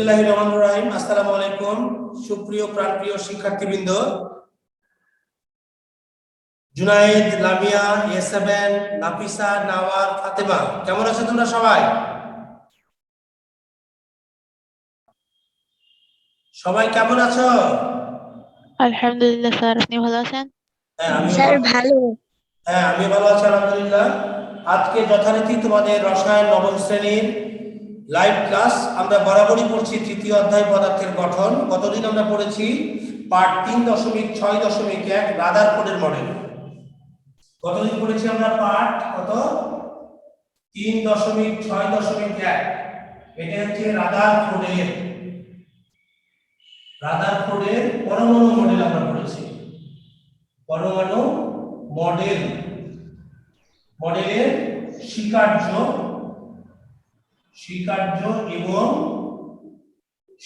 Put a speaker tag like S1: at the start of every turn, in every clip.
S1: বিসমিল্লাহির রহমানির রহিম। আসসালামু আলাইকুম সুপ্রিয় প্রাণপ্রিয় শিক্ষার্থীবৃন্দ, জুনায়েদ, লামিয়া, ইয়েসাবেন, নাফিসা, নাওয়ার, ফাতেমা, কেমন আছো তোমরা সবাই? সবাই কেমন আছো?
S2: আলহামদুলিল্লাহ স্যার, আপনি ভালো আছেন?
S3: স্যার ভালো।
S1: আমি ভালো আছি আলহামদুলিল্লাহ। আজকে যথারীতি তোমাদের রসায়ন নবম শ্রেণীর লাইভ ক্লাস। আমরা বরাবরই পড়ছি তৃতীয় অধ্যায় পদার্থের গঠন। কতদিন আমরা পড়েছি? পার্ট 3.6.1 রাদারফোর্ডের মডেল। কতদিন পড়েছি আমরা? পার্ট কত? 3.6.1। এটা হচ্ছে রাদারফোর্ডের পরমাণু মডেল আমরা পড়েছি। পরমাণু মডেলের স্বীকার্য এবং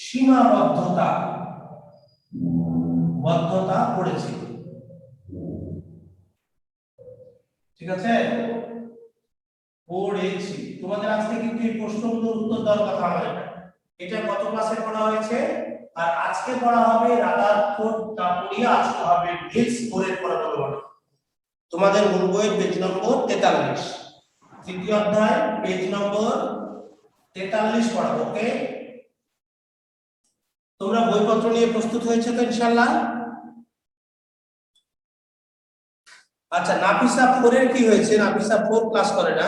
S1: সীমাবদ্ধতা পড়েছি। ঠিক আছে, পড়েছি। তোমাদের আজকে কিন্তু এই প্রশ্নগুলোর উত্তর দেওয়ার কথা আমাদের। এটা গত ক্লাসে পড়া হয়েছে, আর আজকে পড়া হবে রাদারফোর্ডটা পড়িয়ে আজকে হবে নিলস বোরের পরমাণু মডেল। তোমাদের মূল বইয়ের পেজ নম্বর 43, তৃতীয় অধ্যায় পেজ নম্বর 43 পড়াবো। ওকে, তোমরা বইপত্র নিয়ে প্রস্তুত হয়েছে তো ইনশাআল্লাহ? আচ্ছা, নাফিসা 4 এর কি হয়েছে? নাফিসা 4 ক্লাস করে না।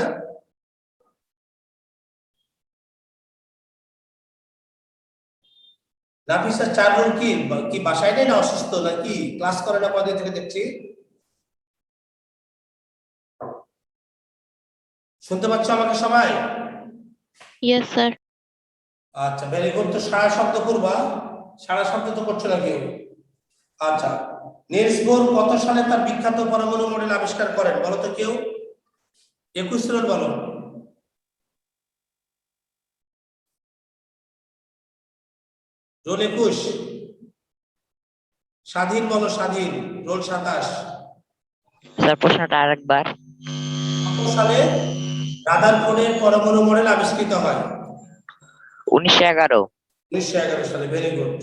S1: নাফিসা 4 রুল কি বাসায় নেই না অসুস্থ নাকি? ক্লাস করে না কদিন থেকে দেখছি। শুনতে পাচ্ছ আমাকে সবাই?
S2: Yes sir.
S1: আচ্ছা, ভেরি গুড। তো সারা শব্দ করবা? সারা শব্দ তো করছো না কেউ। আচ্ছা, নিলস বোর কত সালে তার বিখ্যাত পরমাণু মডেল আবিষ্কার করেন বলো তো কেউ? 21 রোল বলো। রোল 21। স্বাধীন বলো, স্বাধীন। রোল 27।
S4: স্যার প্রশ্নটা আরেকবার।
S1: কত সালে রাদারফোর্ডের পরমাণু মডেল আবিষ্কৃত হয়?
S4: 1911।
S1: 1911 সালে। Very good.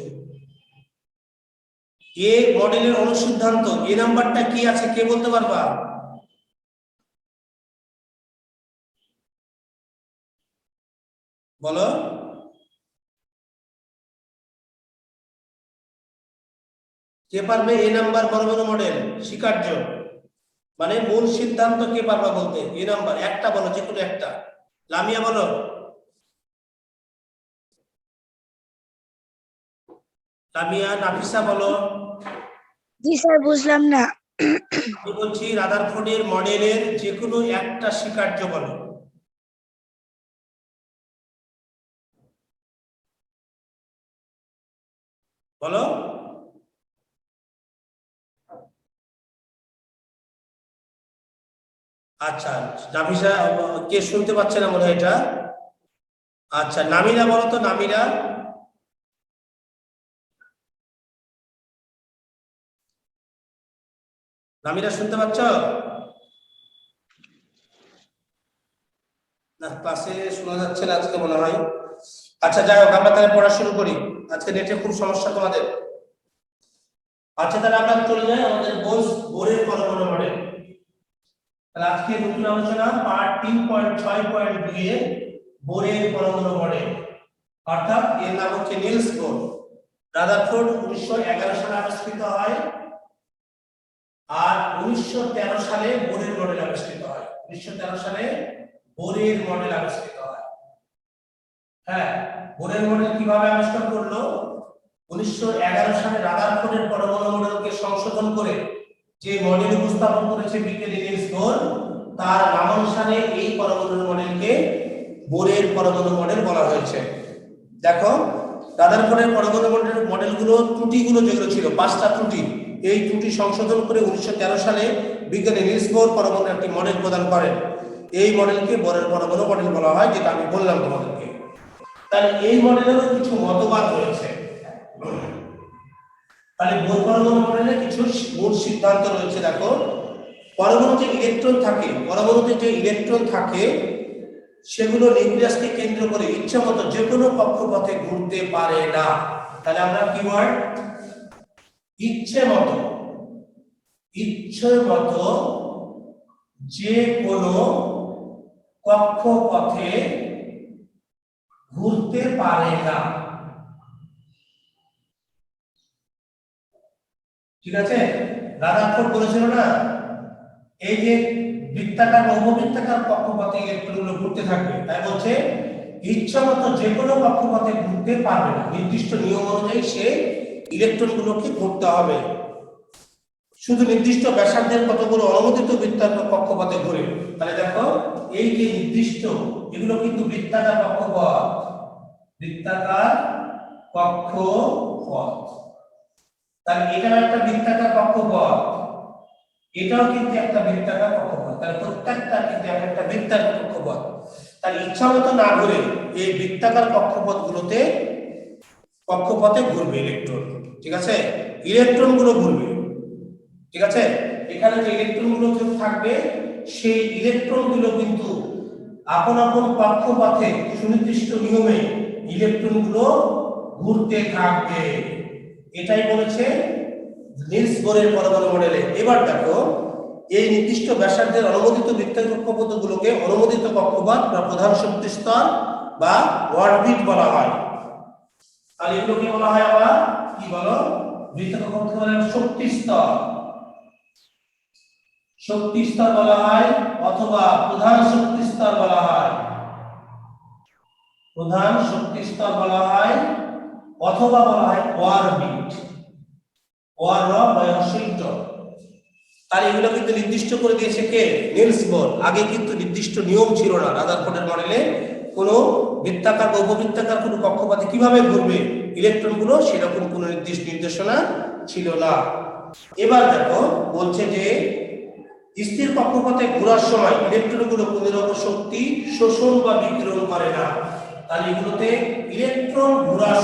S1: এ মডেলের অনুসিদ্ধান্ত, এ নাম্বারটা কি আছে কে বলতে পারবা? বলো। কে পারবে এ নাম্বার পরমাণু মডেল স্বীকার্য মানে মূল সিদ্ধান্ত কে পারবা বলতে? এ নাম্বার একটা বলো, যে কোনো একটা। লামিয়া বলো। লামিয়া। নাফিসা বলো।
S3: জি স্যার, বুঝলাম না।
S1: আমি বলছি রাদারফোর্ডের মডেলের যে কোনো একটা স্বীকার্য বলো। বলো। আচ্ছা, নাফিসা কে শুনতে পাচ্ছে না মনে হয় এটা। আচ্ছা, নামিরা বলো তো। নামিরা। নামিরা শুনতে পাচ্ছ না? ক্লাসে শোনা যাচ্ছে না আজকে মনে হয়। আচ্ছা, যাই হোক, আমরা তাহলে পড়া শুরু করি। আজকে নেটে খুব সমস্যা তোমাদের। আচ্ছা, তাহলে আমরা চলে যাই আমাদের বোরের পরমাণু মডেল। তাহলে আজকে নতুন আলোচনা পার্ট 3.6.2 এ বোরের পরমাণু মডেল, অর্থাৎ এর নাম হচ্ছে নিলস বোর। রাদারফোর্ড 1911 সালে আবিষ্কৃত হয়, আর 1913 সালে বোরের মডেল আবিষ্কৃত হয়। 1913 সালে বোরের মডেল আবিষ্কৃত হয়। হ্যাঁ, বোরের মডেল কিভাবে আবিষ্কার করলো? 1911 সালে রাদারফোর্ডের পরমাণু মডেলকে সংশোধন করে যে মডেল উপস্থাপন করেছে বিজ্ঞানী নিলস বোর, তার নামানুসারে এই পরমাণু মডেলকে বোরের পরমাণু মডেল বলা হয়েছে। দেখো, রাদারফোর্ডের পরমাণু মডেলগুলো ত্রুটিগুলো যেগুলো ছিল 5টা ত্রুটি, এই ত্রুটি সংশোধন করে 1913 সালে বিজ্ঞানী নিলস বোর পরমাণু একটি মডেল প্রদান করেন। এই মডেলকে বোরের পরমাণু মডেল বলা হয়, যেটা আমি বললাম তোমাদেরকে। তাহলে এই মডেলেরও কিছু মতবাদ রয়েছে। তাহলে বোর পরমাণু মডেলে কিছু মূল সিদ্ধান্ত রয়েছে। দেখো, পরমাণুতে যে ইলেকট্রন থাকে সেগুলো নিউক্লিয়াসকে কেন্দ্র করে ইচ্ছা মতো যে কোনো কক্ষপথে ঘুরতে পারে না। তাহলে আমরা কিওয়ার্ড ইচ্ছে মতো যে কোনো কক্ষপথে ঘুরতে পারে না। ঠিক আছে, রাদারফোর্ড বলেছিল না এই যে বৃত্তাকার ও উপবৃত্তাকার কক্ষপথে ইলেকট্রনগুলো ঘুরতে থাকবে, তাই বলছে ইচ্ছামতো যে কোনো কক্ষপথে ঘুরতে পারবে না, নির্দিষ্ট নিয়ম অনুযায়ী সে ইলেকট্রনগুলোকে ঘুরতে হবে। শুধু নির্দিষ্ট ব্যাসার্ধের কতগুলো অনুমোদিত বৃত্তাকার কক্ষপথে ঘুরে। তাহলে দেখো এই যে নির্দিষ্ট এগুলো কিন্তু বৃত্তাকার কক্ষপথ। তাহলে এটা একটা বৃত্তাকার কক্ষপথ, এটাও কিন্তু একটা বৃত্তাকার কক্ষপথ। তাহলে প্রত্যেকটা কিন্তু একটা বৃত্তাকার কক্ষপথ। তাহলে ইচ্ছা মতো না ঘুরে এই বৃত্তাকার কক্ষপথে ঘুরবে ইলেকট্রন। ঠিক আছে, ইলেকট্রন গুলো ঘুরবে। ঠিক আছে, এখানে যে ইলেকট্রন গুলো থাকবে সেই ইলেকট্রন গুলো কিন্তু আপন আপন কক্ষপথে সুনির্দিষ্ট নিয়মে ইলেকট্রন গুলো ঘুরতে থাকবে। এটাই বলেছে নিলস বোরের পরমাণু মডেলে। এবার দেখো এই নির্দিষ্ট ব্যাসার্ধের অনুমোদিত বৃত্তাকার কক্ষপথগুলোকে অনুমোদিত কক্ষপথ বা প্রধান শক্তি স্তর বা অরবিট বলা হয়। আর এগুলোকে বলা হয় আবার কি বলো, বৃত্তাকার কক্ষপথ বলা হয় শক্তি স্তর বলা হয়, অথবা প্রধান শক্তি স্তর বলা হয়, অথবা বলা হয় অরবিট, তার এগুলো কিন্তু নির্দিষ্ট করে দিয়েছে কে, নিলস বোর। আগে কিন্তু নির্দিষ্ট নিয়ম ছিল না, রাদারফোর্ডের মডেলে কোনো বৃত্তাকার বা উপবৃত্তাকার কোনো কক্ষপথে কিভাবে ঘুরবে ইলেকট্রন গুলো সেরকম কোনো নির্দিষ্ট নির্দেশনা ছিল না। এবার দেখো বলছে যে স্থির কক্ষপথে ঘোরার সময় ইলেকট্রন গুলো কোনো রকম শক্তি শোষণ বা বিকিরণ করে না। তাহলে এগুলোতে ইলেকট্রন ঘোরার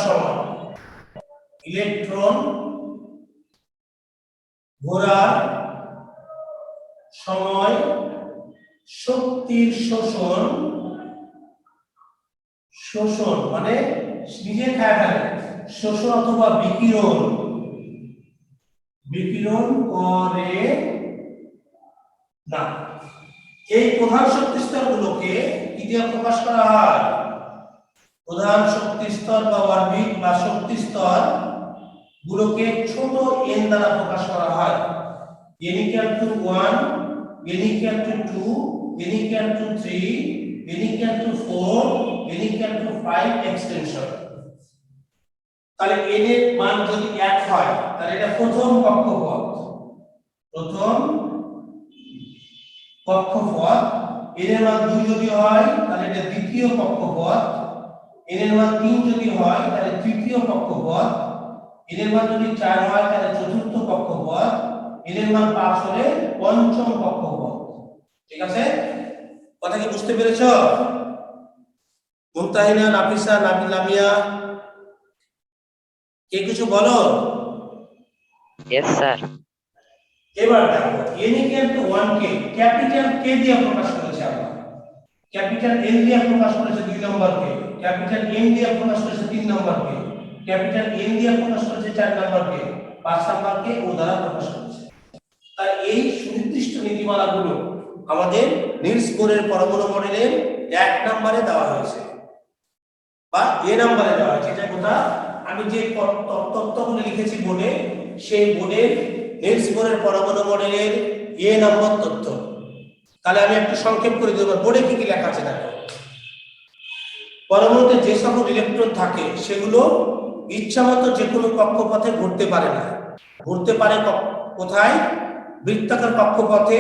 S1: সময় শক্তির শোষণ মানে নিজে খায় ফেলে, শোষণ অথবা বিকিরণ করে না। এই প্রধান শক্তি স্তর গুলোকে কি দিয়ে প্রকাশ করা হয়, প্রধান শক্তি স্তর বা অরবিট বা শক্তি স্তর গুলোকে ছোট n দ্বারা প্রকাশ করা হয়। n equal to 1, n equal to 2, n equal to 3, n equal to 4, n equal to 5 extension. তাহলে n এর মান যদি 1 হয় তাহলে এটা প্রথম কক্ষপথ, n এর মান 2 যদি হয় তাহলে এটা দ্বিতীয় কক্ষপথ, n এর মান 3 যদি হয় তাহলে তৃতীয় কক্ষপথ, n এর মান যদি 4 হয় তাহলে চতুর্থ কক্ষপথ, n এর মান 5 হলে পঞ্চম কক্ষপথ। ঠিক আছে, কথা কি বুঝতে পেরেছো? মুমতাহিনা, নাফিসা, লামিয়া কে কিছু বলো?
S4: Yes sir.
S1: এবার দেখো n equal to 1 K capital K দিয়ে প্রকাশ করেছে, আমরা ক্যাপিটাল N দিয়ে প্রকাশ করেছে 2 নম্বর কে, ক্যাপিটাল M দিয়ে প্রকাশ করেছে 3 নম্বর কে, ক্যাপিটাল N দিয়ে প্রকাশ করেছে 4 নম্বর কে, 5 নম্বর কে ও দ্বারা প্রকাশ করেছে। তাই এই সুনির্দিষ্ট নীতিমালাগুলো আমাদের নিলস বোরের পরমাণু মডেলের 1 নম্বরে দেওয়া হয়েছে বা A নম্বরে দেওয়া হয়েছে। এটা কথা আমি যে তত্ত্বগুলো লিখেছি বোর্ডে, সেই বোর্ডের নিলস বোরের পরমাণু মডেলের A নম্বর তথ্য। তাহলে আমি একটু সংক্ষেপ করে দেব, বোর্ডে কি কি লেখা আছে দেখো। পরমাণুতে যে সকল ইলেকট্রন থাকে সেগুলো ইচ্ছামতো যে কোনো কক্ষপথে ঘুরতে পারে না। ঘুরতে পারে কোথায়, বৃত্তাকার কক্ষপথে,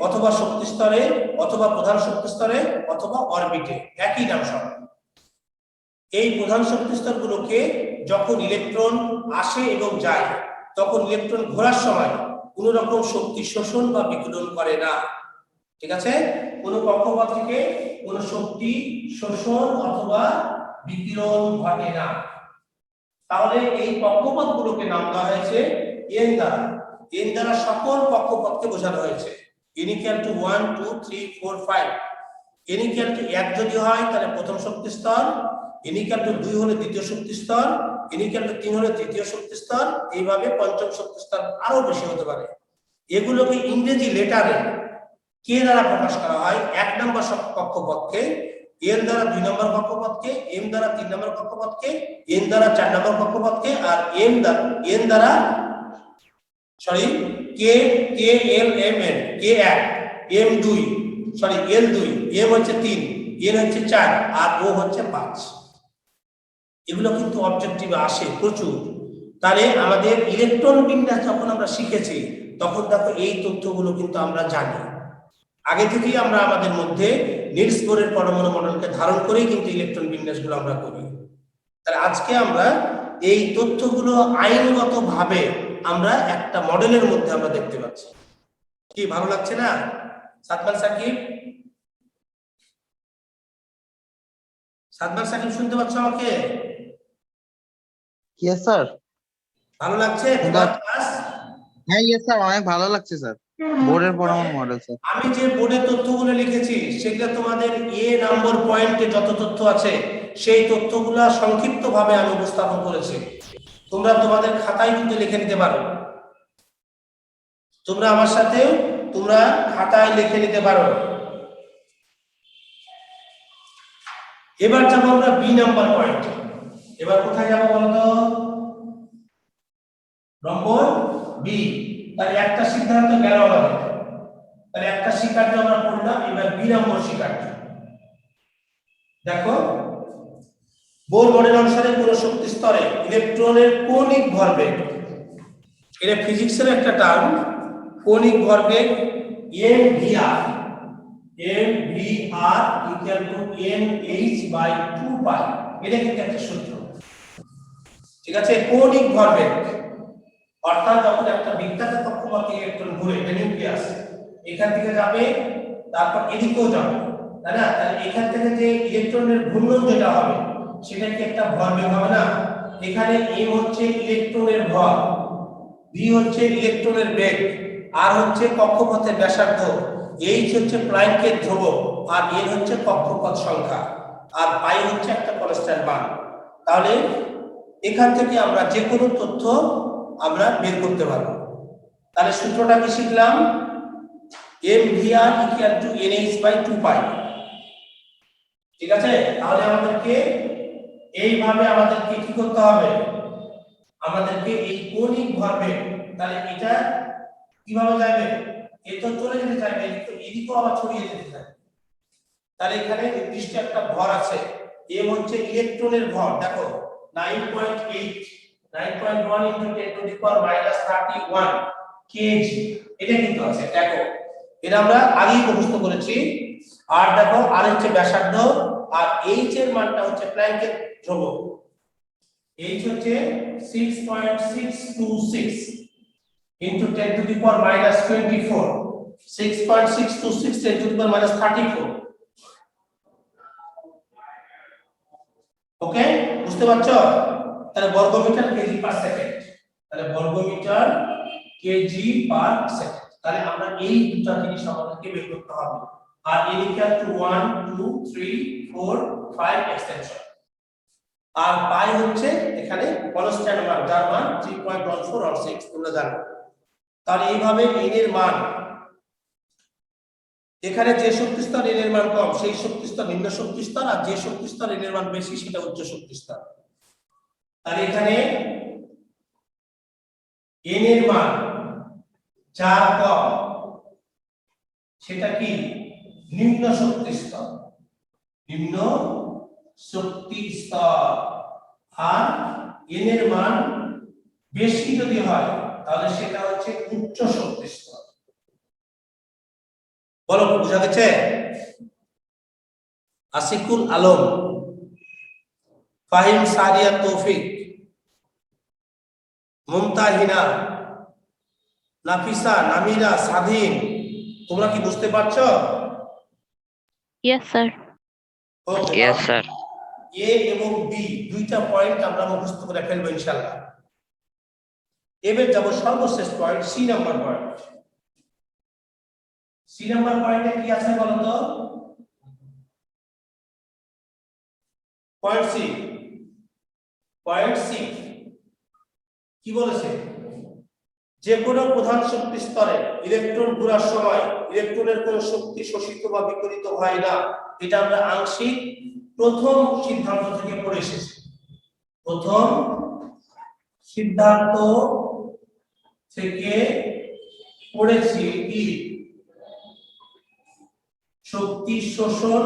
S1: অথবা শক্তি স্তরে, অথবা প্রধান শক্তি স্তরে, অথবা অরবিটে, একই নাম সব। এই প্রধান শক্তি স্তরগুলোকে যখন ইলেকট্রন আসে এবং যায় তখন ইলেকট্রন ঘোরার সময় কোনো রকম শক্তি শোষণ বা বিকিরণ করে না। ঠিক আছে, কোনো কক্ষপথ থেকে কোনো শক্তি শোষণ অথবা বিকিরণ ঘটে না। তাহলে এই কক্ষপথগুলোকে নাম দেওয়া হয়েছে n দ্বারা। n দ্বারা সকল কক্ষপথকে বোঝানো হয়েছে। n equal to 1, 2, 3, 4, 5 n equal to 1 যদি হয় তাহলে প্রথম শক্তি স্তর, n ইকুয়াল টু 2 হলে দ্বিতীয় শক্তি স্তর, n ইকুয়াল টু 3 হলে তৃতীয় শক্তি স্তর, এইভাবে পঞ্চম শক্তি স্তর আরো বেশি হতে পারে। এগুলোকে ইংরেজি লেটারে কে দ্বারা প্রকাশ করা হয়? 1 নম্বর কক্ষপথকে, l দ্বারা 2 নম্বর কক্ষপথকে, m দ্বারা 3 নম্বর কক্ষপথকে, n দ্বারা 4 নম্বর কক্ষপথকে, আর n দ্বারা সরি কে l m n k1 m2 sorry l2 m হচ্ছে 3 n হচ্ছে 4 আর o হচ্ছে 5। এগুলো কিন্তু অবজেক্টিভে আসে প্রচুর। তাহলে আমাদের ইলেকট্রন বিন্যাস যখন আমরা শিখেছি তখন দেখো এই তথ্যগুলো কিন্তু আমরা জানি আগে থেকেই। আমরা আমাদের মধ্যে নিলস বোরের পরমাণু মডেলকে ধারণ করেই কিন্তু ইলেকট্রন বিন্যাসগুলো আমরা করি। তাহলে আজকে আমরা এই তথ্যগুলো আইনগতভাবে আমরা একটা মডেলের মধ্যে আমরা দেখতে পাচ্ছি। কি ভালো লাগছে না সাদমান সাকিব? সাদমান সাকিব শুনতে পাচ্ছ আমাকে?
S5: Yes sir.
S1: ভালো লাগছে তোমার ক্লাস?
S5: হ্যাঁ ইয়েস স্যার, অনেক ভালো লাগছে স্যার। বোর্ডের পরমাণু মডেল স্যার।
S1: আমি যে বোর্ডের তথ্যগুলো লিখেছি সেগুলো তোমাদের এ নম্বর পয়েন্টে যত তথ্য আছে সেই তথ্যগুলো সংক্ষিপ্তভাবে আমি উপস্থাপন করেছি। তোমরা তোমাদের খাতায় কিন্তু লিখে নিতে পারো, তোমরা আমার সাথে তোমরা খাতায় লিখে নিতে পারো। এবার যাবো আমরা বি নাম্বার পয়েন্ট। এবার কোথায় যাবো বলতো? Number B. তাহলে একটা সিদ্ধান্ত গেল আমাদের, তাহলে একটা স্বীকার্য আমরা পড়লাম। এবার বি নম্বর স্বীকার্য দেখো, বোর মডেল অনুসারে কোন শক্তি স্তরে ইলেকট্রনের কৌণিক ভরবেগ, এটা ফিজিক্সের একটা টার্ম, কৌণিক ভরবেগ mvr ইকুয়াল টু nh/2π, এটা কিন্তু একটা সূত্র। ঠিক আছে, কৌণিক ভরবেগ অর্থাৎ যখন একটা বৃত্তাকার কক্ষপথে ইলেকট্রন ঘুরে, এটা নিউক্লিয়াস এখান থেকে যাবে তারপর এদিকেও যাবে, তাই না? তাহলে এখান থেকে যে ইলেকট্রনের ঘূর্ণন যেটা হবে সেটা কি একটা ভরবেগ হবে না? এখানে m হচ্ছে ইলেকট্রনের ভর, v হচ্ছে ইলেকট্রনের বেগ, r হচ্ছে কক্ষপথের ব্যাসার্ধ, h হচ্ছে প্ল্যাঙ্কের ধ্রুবক, আর n হচ্ছে কক্ষপথ সংখ্যা, আর পাই হচ্ছে একটা কনস্ট্যান্ট মান। তাহলে এখান থেকে আমরা যে কোনো তথ্য আমরা বের করতে পারবো। তাহলে সূত্রটা কি শিখলাম? mvr equal to nh/2π। ঠিক আছে, তাহলে আমাদেরকে এইভাবে আমাদেরকে কি করতে হবে? আমাদেরকে এই কৌণিক ভরবেগ, তাহলে এটা কিভাবে যাবে? এ তো চলে যেতে চাইবে, এদিকেও আবার ছড়িয়ে যেতে চাইবে। তাহলে এখানে নির্দিষ্ট একটা ভর আছে, m হচ্ছে ইলেকট্রনের ভর। দেখো 9.1 into 10 to the power minus 31 kg, এটা কিন্তু আছে। দেখো এটা আমরা আগেই মুখস্থ করেছি। আর দেখো আর হচ্ছে ব্যাসার্ধ, আর h এর মানটা হচ্ছে প্ল্যাঙ্কের ধ্রুবক। h হচ্ছে 6.626 into 10 to the power minus 24, 6.626 10 to the power minus 34। ওকে, বুঝতে পারছো? তাহলে বর্গমিটার কেজি পার সেকেন্ড, তাহলে বর্গমিটার কেজি পার সেকেন্ড। তাহলে আমরা এই দুটো জিনিস আমাদেরকে বের করতে হবে। আর n ইকুয়াল টু 1 2 3 4 5 এক্সটেনশন, আর পাই হচ্ছে এখানে কনস্ট্যান্ট মান, যার মান 3.1416 তোমরা জানো। তাহলে এইভাবে n এর মান, এখানে যে শক্তি স্তর n এর মান কম সেই শক্তি স্তর নিম্ন শক্তি স্তর, আর যে শক্তি স্তর n এর মান বেশি সেটা উচ্চ শক্তি স্তর। তাহলে এখানে n এর মান যার কম সেটা কি? নিম্ন শক্তি স্তর, নিম্ন শক্তি স্তর। আর n এর মান বেশি যদি হয় তাহলে সেটা হচ্ছে উচ্চ শক্তি স্তর। বলো, বুঝা গেছে? আসিকুল আলম, ফাহিম সাদিয়া তৌফিক, মুমতাহিনা, নাফিসা, নামিরা, স্বাধীন, তোমরা কি বুঝতে পারছো?
S2: Yes, sir.
S1: ওকে,
S4: Yes, sir.
S1: এ এবং বি দুইটা পয়েন্ট আমরা মুখস্থ করে ফেলবো ইনশাআল্লাহ। এবার যাব সর্বশেষ point, C number point. C number পয়েন্টে কি আছে বলো তো? পয়েন্ট সি কি বলেছে, যে কোনো প্রধান শক্তি স্তরে ইলেকট্রন ঘোরার সময় ইলেকট্রনের কোনো শক্তি শোষিত বা বিকিরিত হয় না। এটা আমরা আংশিক প্রথম সিদ্ধান্ত থেকে পড়ে এসেছি। প্রথম সিদ্ধান্ত থেকে পড়েছি কি শক্তি শোষণ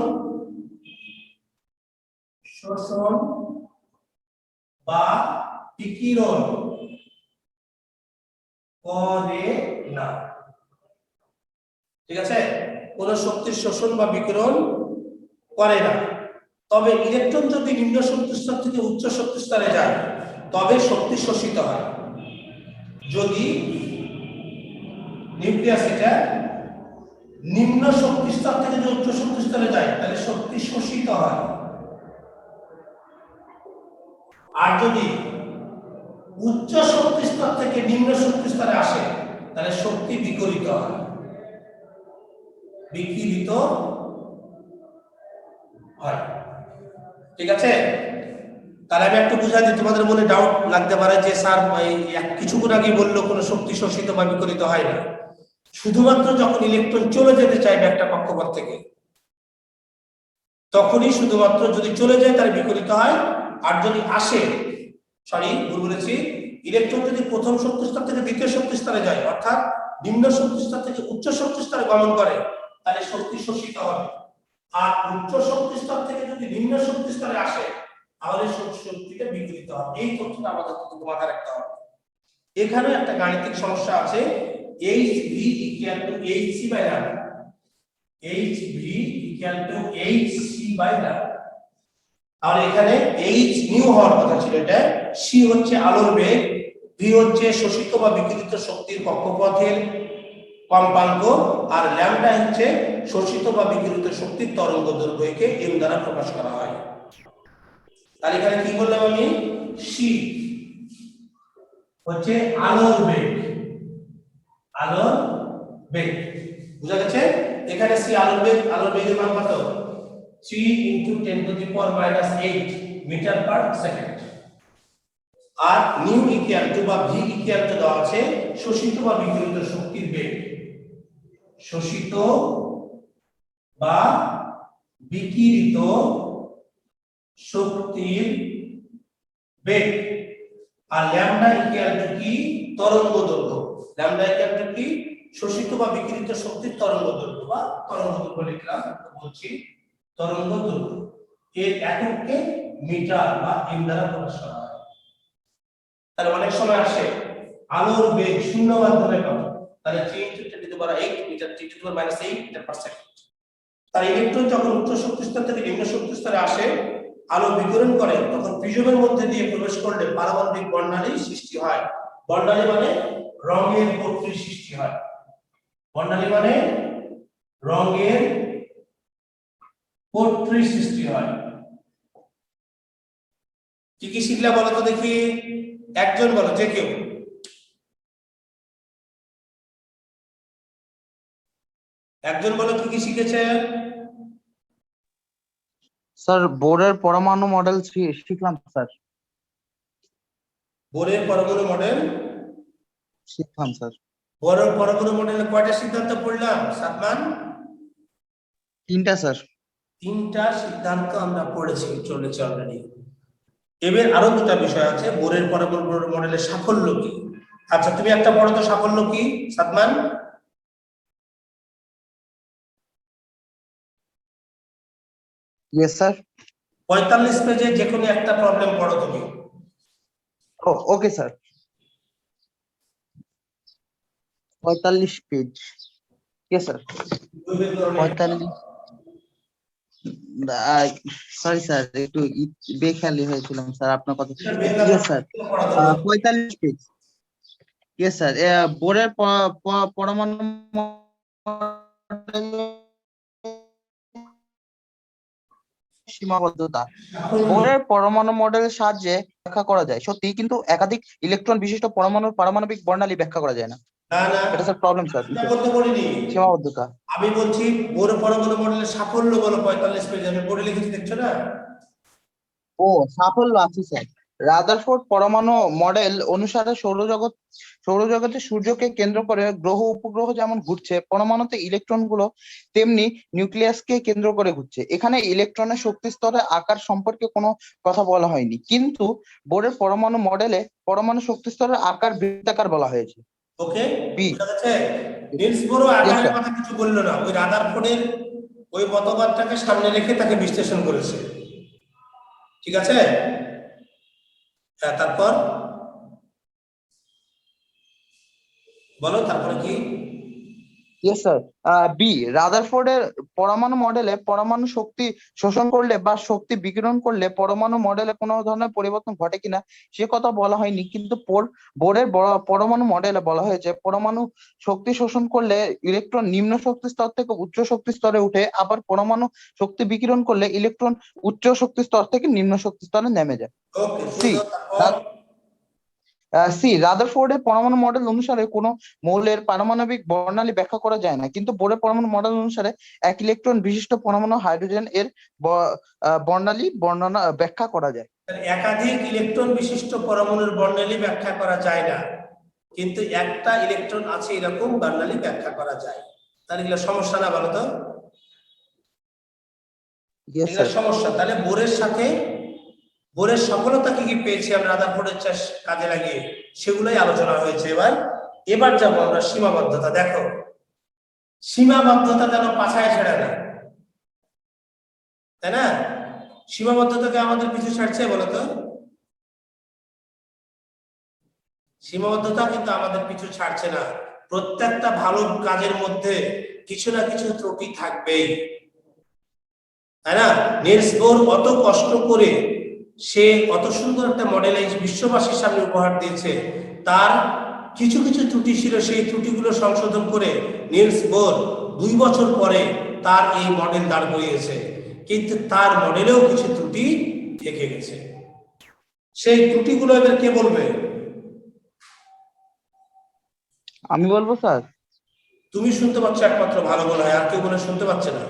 S1: বা বিকিরণ করে না। ঠিক আছে, কোন শক্তির শোষণ বা বিকিরণ করে না। তবে ইলেকট্রন যদি নিম্ন শক্তি স্তর থেকে উচ্চ শক্তি স্তরে যায় তবে শক্তি শোষিত হয়। যদি নিউক্লিয়াস এটা নিম্ন শক্তি স্তর থেকে যদি উচ্চ শক্তি স্তরে যায় তাহলে শক্তি শোষিত হয়, আর যদি উচ্চ শক্তি স্তর থেকে নিম্ন শক্তি স্তরে আসে তাহলে শক্তি বিকিরিত হয়। ঠিক আছে, তাহলে আমি একটু বুঝাই দিই, তোমাদের মনে ডাউট লাগতে পারে যে স্যার কিছুক্ষণ আগে বললো কোনো শক্তি শোষিত বা বিকিরিত হয় না। শুধুমাত্র যখন ইলেকট্রন চলে যেতে চাইবে একটা কক্ষপথ থেকে তখনই শুধুমাত্র, যদি চলে যায় তাহলে বিকিরিত হয়, আর যদি আসে, ভুল বলেছি, ইলেকট্রন যদি প্রথম শক্তি স্তর থেকে দ্বিতীয় শক্তি স্তরে যায় অর্থাৎ নিম্ন শক্তি স্তর থেকে উচ্চ শক্তি স্তরে গমন করে তাহলে শক্তি শোষিত হবে, আর উচ্চ শক্তি স্তর থেকে যদি নিম্ন শক্তি স্তরে আসে তাহলে শক্তিটা বিকিরিত হবে। এই তথ্যটা আমাদের কিন্তু মাথায় রাখতে হবে। এখানে একটা গাণিতিক সমস্যা আছে, HV = hc by lambda. HV = hc by lambda. আর এখানে h নিউ হওয়ার কথা ছিল, এটা c হচ্ছে আলোর বেগ, v হচ্ছে শোষিত বা বিকিরিত শক্তির কক্ষপথের কম্পাঙ্ক, আর ল্যামডা হচ্ছে শোষিত বা বিকিরিত শক্তির তরঙ্গ দৈর্ঘ্যকে m দ্বারা প্রকাশ করা হয়। তাহলে এখানে কি বললাম আমি, c হচ্ছে আলোর বেগ, বুঝা গেছে? এখানে c আলোর বেগের মান কত? 3 × 10⁻⁸ মিটার পার সেকেন্ড। আর নিউ বা ভি দেওয়া আছে শোষিত বা বিকিরিত শক্তির বেগ, শোষিত বা বিকিরিত শক্তির বেগ। আর ল্যামডা কি? তরঙ্গ দৈর্ঘ্য। ল্যামডা কি? শোষিত বা বিকিরিত শক্তির তরঙ্গ দৈর্ঘ্য বা তরঙ্গ দৈর্ঘ্য লিখলাম, বলছি তরঙ্গ দৈর্ঘ্য। এর এককে মিটার বা m দ্বারা প্রকাশ করা হয়। তাহলে অনেক সময় আসে আলোর বেগ শূন্য মাধ্যমে কত, তাহলে 3 × 10⁸ মিটার 10⁻⁸ মিটার পার সেকেন্ড। তার ইলেকট্রন যখন উচ্চ শক্তি স্তর থেকে নিম্ন শক্তি স্তরে আসে আলো বিকিরণ করে তখন প্রিজমের মধ্যে দিয়ে প্রবেশ করলে পারমাণবিক বর্ণালী সৃষ্টি হয়। বর্ণালী মানে রঙের পট্টি সৃষ্টি হয়। বর্ণালী মানে রঙের পট্টি সৃষ্টি হয়। কি কি শিখলে বলো তো দেখি, একজন বলো, যে কেউ। একজন বলো কি কি শিখেছে?
S5: স্যার বোরের পরমাণু মডেল শিখলাম স্যার।
S1: বোরের পরমাণু মডেল
S5: শিখলাম স্যার।
S1: বোরের পরমাণু মডেলে কয়টা সিদ্ধান্ত পড়লাম সাদমান?
S5: 3টা স্যার।
S1: 3টা সিদ্ধান্ত আমরা পড়েছি, চলেছি অলরেডি। এবার আরো 2টা বিষয় আছে। বোরের পরমাণু মডেলের সাফল্য কি? আচ্ছা তুমি একটা পড়ো তো, সাফল্য কি সাদমান?
S5: Yes sir.
S1: 45 পেজে যে কোনো একটা প্রবলেম পড়ো তুমি।
S5: Okay sir. 45 page. Yes sir. 45। Sorry sir, একটু বেখেয়ালি হয়েছিলাম স্যার আপনার কথা। Yes sir, 45 page. Yes sir. বোরের পরমাণু সীমাবদ্ধতা। বোরের পরমাণু মডেলের সাহায্যে ব্যাখ্যা করা যায় সত্যি, কিন্তু একাধিক ইলেকট্রন বিশিষ্ট পরমাণুর পারমাণবিক বর্ণালী ব্যাখ্যা করা যায় না। এটা স্যার প্রবলেম স্যার, সীমাবদ্ধতা।
S1: আমি বলছি বোর পরমাণু মডেলের সাফল্য বলো 45 পেজে, আমি বোর্ডে লিখেছি দেখছো না?
S5: ও সাফল্য আছে স্যার। রাদারফোর্ড পরমাণু মডেল অনুসারে সৌরজগতে সূর্যকে কেন্দ্র করে গ্রহ উপগ্রহ যেমন ঘুরছে, পরমাণুতে ইলেকট্রন গুলো তেমনি নিউক্লিয়াসকে কেন্দ্র করে ঘুরছে। এখানে ইলেকট্রনের শক্তি স্তরের আকার সম্পর্কে কোনো কথা বলা হয়নি, কিন্তু বোরের পরমাণু মডেলে পরমাণু শক্তি স্তরের আকার বৃত্তাকার বলা হয়েছে।
S1: ওকে,
S5: বি।
S1: বুঝা গেছে? নিলস বোরও আকারের কথা কিছু বললো না, ওই রাদারফোর্ডের ওই মতবাদটাকে সামনে রেখে তাকে বিশ্লেষণ করেছে। ঠিক আছে, হ্যাঁ, তারপর বলো তারপরে কি?
S5: Yes sir. বি, রাদারফোর্ডের পরমাণু মডেলে পরমাণু শক্তি শোষণ করলে বা শক্তি বিকিরণ করলে পরমাণু মডেলে কোনো ধরনের পরিবর্তন ঘটে কিনা সে কথা বলা হয়নি, কিন্তু বোরের পরমাণু মডেলে বলা হয়েছে পরমাণু শক্তি শোষণ করলে ইলেকট্রন নিম্ন শক্তি স্তর থেকে উচ্চ শক্তি স্তরে উঠে, আবার পরমাণু শক্তি বিকিরণ করলে ইলেকট্রন উচ্চ শক্তি স্তর থেকে নিম্ন শক্তি স্তরে নেমে যায়।
S1: ওকে,
S5: সি,
S1: তারপর
S5: রাদারফোর্ডের পরমাণু মডেল অনুসারে কোনো মৌলের পারমাণবিক বর্ণালী ব্যাখ্যা করা যায় না, কিন্তু বোরের পরমাণু মডেল অনুসারে এক ইলেকট্রন বিশিষ্ট পরমাণু হাইড্রোজেন এর বর্ণালী বর্ণনা ব্যাখ্যা করা যায়।
S1: একাধিক ইলেকট্রন বিশিষ্ট পরমাণুর বর্ণালী ব্যাখ্যা করা যায় না, কিন্তু একটা ইলেকট্রন আছে এরকম বর্ণালী ব্যাখ্যা করা যায়। তাহলে এগুলো সমস্যা না, বলো তো?
S5: Yes,
S1: এগুলো
S5: sir.
S1: সমস্যা। তাহলে বোরের সফলতা কি কি পেয়েছি আমরা রাদারফোর্ডের কাজে লাগিয়ে, সেগুলোই আলোচনা হয়েছে। এবার যাবো আমরা সীমাবদ্ধতা। দেখো, সীমাবদ্ধতা যেন পাছায় ছেড়ে না, তাই না? সীমাবদ্ধতাকে আমাদের পিছু ছাড়ছে, বলতো? সীমাবদ্ধতা কিন্তু আমাদের পিছু ছাড়ছে না। প্রত্যেকটা ভালো কাজের মধ্যে কিছু না কিছু ত্রুটি থাকবেই, তাই না? নিলস বোর অত কষ্ট করে সে অত সুন্দর একটা মডেল এই বিশ্ববাসীর সামনে উপহার দিয়েছে, তার কিছু কিছু ত্রুটি ছিল, সেই ত্রুটিগুলো সংশোধন করে নিলস বোর 2 বছর পরে তার এই মডেল দাঁড় করিয়েছে, কিন্তু তার মডেলেও কিছু ত্রুটি থেকে গেছে। সেই ত্রুটিগুলো এবার কে বলবে?
S5: আমি বলবো স্যার।
S1: তুমি শুনতে পাচ্ছ একমাত্র, ভালো মনে হয়, আর কেউ মনে শুনতে পাচ্ছে না।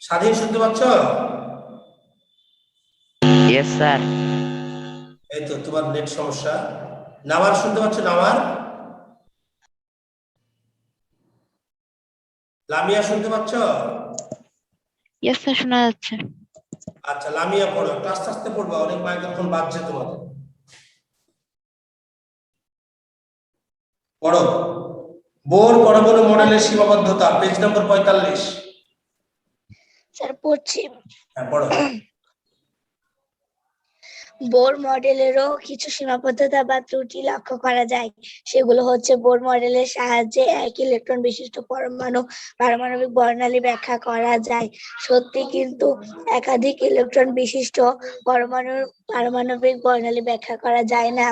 S1: স্বাধীন শুনতে পাচ্ছ?
S4: Yes sir.
S1: এই তো তোমার নেট সমস্যা। নামার শুনতে পাচ্ছ? নামার, লামিয়া শুনতে পাচ্ছ?
S2: ইয়েস স্যার, শোনা যাচ্ছে।
S1: আচ্ছা, লামিয়া পড়ো, একটু আস্তে আস্তে পড়বা, অনেক মাইক্রোফোন বাজছে তোমাদের। পড়ো। বোর পরমাণু মডেলের সীমাবদ্ধতা, পেজ নম্বর 45।
S3: স্যার পড়ছি।
S1: হ্যাঁ, পড়ো।
S3: বোর মডেলেরও কিছু সীমাবদ্ধতা বা ত্রুটি লক্ষ্য করা যায়। সেগুলো হচ্ছে, বোর মডেলের সাহায্যে এক ইলেকট্রন বিশিষ্ট পারমাণবিক বর্ণালী ব্যাখ্যা করা যায় সত্যি, কিন্তু একাধিক ইলেকট্রন বিশিষ্ট পারমাণবিক বর্ণালী ব্যাখ্যা করা যায় না।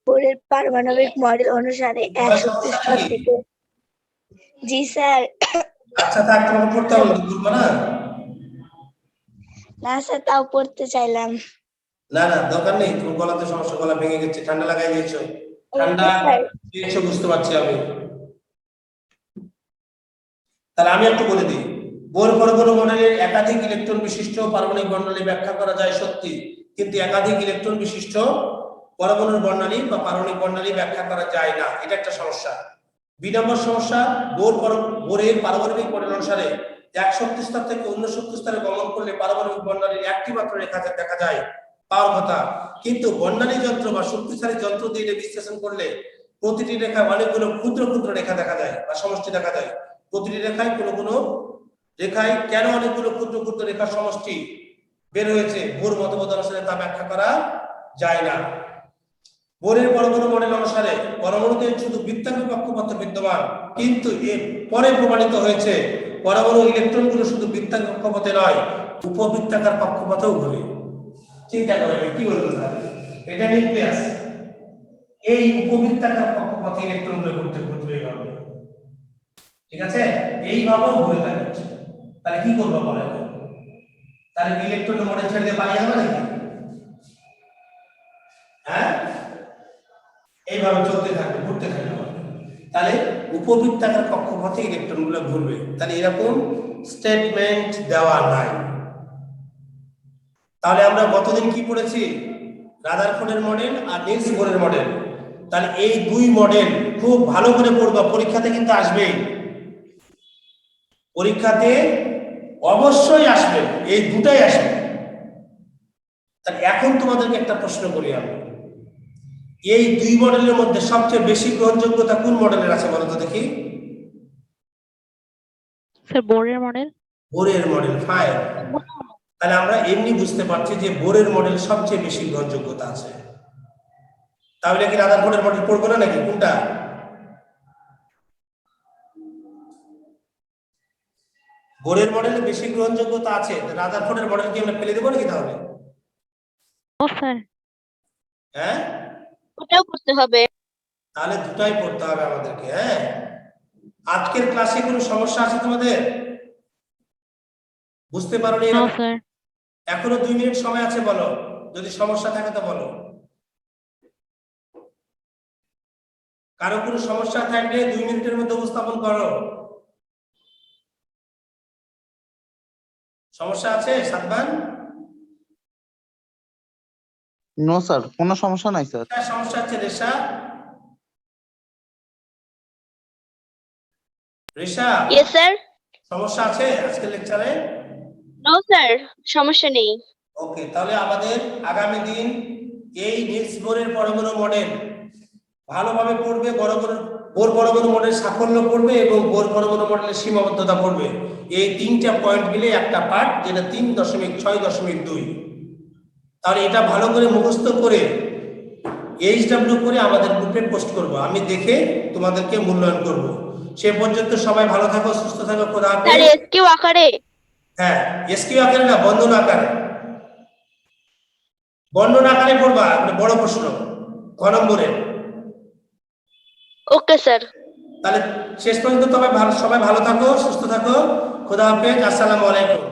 S3: বোরের পারমাণবিক মডেল অনুসারে এক শক্তি স্তর থেকে। জি স্যার।
S1: আচ্ছা, থাক, তোমাকে পড়তে হবে, বলবো না?
S3: না স্যার, তাও পড়তে চাইলাম।
S1: না না, দরকার নেই, তোমার গলাতে সমস্যা, গলা ভেঙে গেছে, ঠান্ডা লাগাই দিয়েছো, ঠান্ডা দিয়েছো, বুঝতে পারছি আমি। তাহলে আমি একটু বলে দিই। বোর পরমাণু মডেলের একাধিক ইলেকট্রন বিশিষ্ট পারমাণবিক বর্ণালী ব্যাখ্যা করা যায় সত্যি, কিন্তু একাধিক ইলেকট্রন বিশিষ্ট পরমাণুর বর্ণালী বা পারমাণবিক বর্ণালী ব্যাখ্যা করা যায় না, এটা একটা সমস্যা। 2 নম্বর সমস্যা, বোরের পারমাণবিক মডেল অনুসারে এক শক্তি স্তর থেকে অন্য শক্তি স্তরে গমন করলে পারমাণবিক বর্ণালীর একটি মাত্র রেখা দেখা যায়, পাওয়ার কথা, কিন্তু বর্ণালী যন্ত্র বা শক্তিশালী যন্ত্র দিয়ে বিশ্লেষণ করলে প্রতিটি রেখায় অনেকগুলো ক্ষুদ্র ক্ষুদ্র রেখা দেখা যায় বা সমষ্টি দেখা যায়। প্রতিটি রেখায় কোনো রেখায় কেন অনেকগুলো ক্ষুদ্র ক্ষুদ্র রেখার সমষ্টি বের হয়েছে, বোর মতবাদ অনুসারে তা ব্যাখ্যা করা যায় না। বোরের পরমাণু মডেল অনুসারে পরমাণুতে শুধু বৃত্তাকার কক্ষপথ বিদ্যমান, কিন্তু এর পরে প্রমাণিত হয়েছে পরমাণু ইলেকট্রনগুলো শুধু বৃত্তাকার কক্ষপথে নয়, উপবৃত্তাকার কক্ষপথেও ঘুরে। চিন্তা করে কি বলবো স্যার, এটা নিউক্লিয়াস, এই উপবৃত্তাকার কক্ষপথে ইলেকট্রনগুলো ঘুরতে হবে, ঠিক আছে? এইভাবেও ঘুরে থাকে। তাহলে কি করবো বলেন? তাহলে ইলেকট্রনের মডেল ছেড়ে দিয়ে পালিয়ে যাবে নাকি? হ্যাঁ, এইভাবে চলতে থাকবে, ঘুরতে থাকবে। তাহলে উপবৃত্তাকার কক্ষপথে ইলেকট্রনগুলো ঘুরবে। তাহলে এরকম স্টেটমেন্ট দেওয়া নাই। তাহলে আমরা গতদিন কি পড়েছি? রাদারফোর্ডের মডেল আর নিলস বোরের মডেল। তাহলে এই দুই মডেল খুব ভালো করে পড়বা, পরীক্ষাতে কিন্তু আসবেই, পরীক্ষাতে অবশ্যই আসবে, এই দুটাই আসবে। তাহলে এখন তোমাদেরকে একটা প্রশ্ন করি আমি, এই দুই মডেলের মধ্যে সবচেয়ে বেশি গ্রহণযোগ্যতা কোন মডেলের আছে বলো তো দেখি?
S2: স্যার বোর্ডের মডেল।
S1: বোরের model, fine. তাহলে আমরা এমনি বুঝতে পারছি যে বোরের মডেল সবচেয়ে বেশি গ্রহণযোগ্যতা আছে। তাহলে কি রাদারফোর্ডের মডেল পড়বো না নাকি? কোনটা? বোরের মডেলে বেশি গ্রহণযোগ্যতা আছে, রাদারফোর্ডের মডেল কি আমরা ফেলে দেবো নাকি তাহলে?
S2: ও স্যার,
S1: হ্যাঁ,
S3: ওটাও করতে হবে।
S1: তাহলে দুটাই পড়তে হবে আমাদেরকে। হ্যাঁ, আজকের ক্লাসে কোনো সমস্যা আছে তোমাদের? বুঝতে পারোনি?
S2: No sir.
S1: এখনো 2 মিনিট সময় আছে, বলো যদি সমস্যা থাকে তো বলো। কারো কোনো সমস্যা থাকলে 2 মিনিটের মধ্যে উপস্থাপন করো। সমস্যা আছে সাদমান?
S5: নো স্যার, কোনো সমস্যা নাই স্যার।
S1: সমস্যা আছে রেশা? রেশা,
S3: ইয়েস স্যার।
S1: সমস্যা আছে আজকের লেকচারে?
S3: নো স্যার, সমস্যা নেই।
S1: ওকে, তাহলে আমাদের আগামী দিন এই নিলস বোরের পরমাণু মডেল ভালোভাবে পড়বে, বোর পরমাণু মডেল সাফল্য পড়বে এবং বোর পরমাণু মডেলের সীমাবদ্ধতা পড়বে। এই 3টা পয়েন্ট মিলে একটা পার্ট, যেটা 3.6.2। তাহলে এটা ভালো করে মুখস্থ করে এইচডব্লিউ করে আমাদের গ্রুপে পোস্ট করব, আমি দেখে তোমাদেরকে মূল্যায়ন করব। সে পর্যন্ত সবাই ভালো থাকো, সুস্থ থাকো, খোদা হাফেজ।
S3: স্যার এসকিউ আকারে?
S1: হ্যাঁ, এসকিউ আকারে না, বন্ধন আকারে। বর্ণনা আকারে পড়বা, মানে বড় প্রশ্ন, ক নম্বরের।
S3: Okay sir.
S1: তাহলে শেষ পর্যন্ত সবাই ভালো থাকো, সুস্থ থাকো, খোদা হাফেজ, আসসালামু আলাইকুম।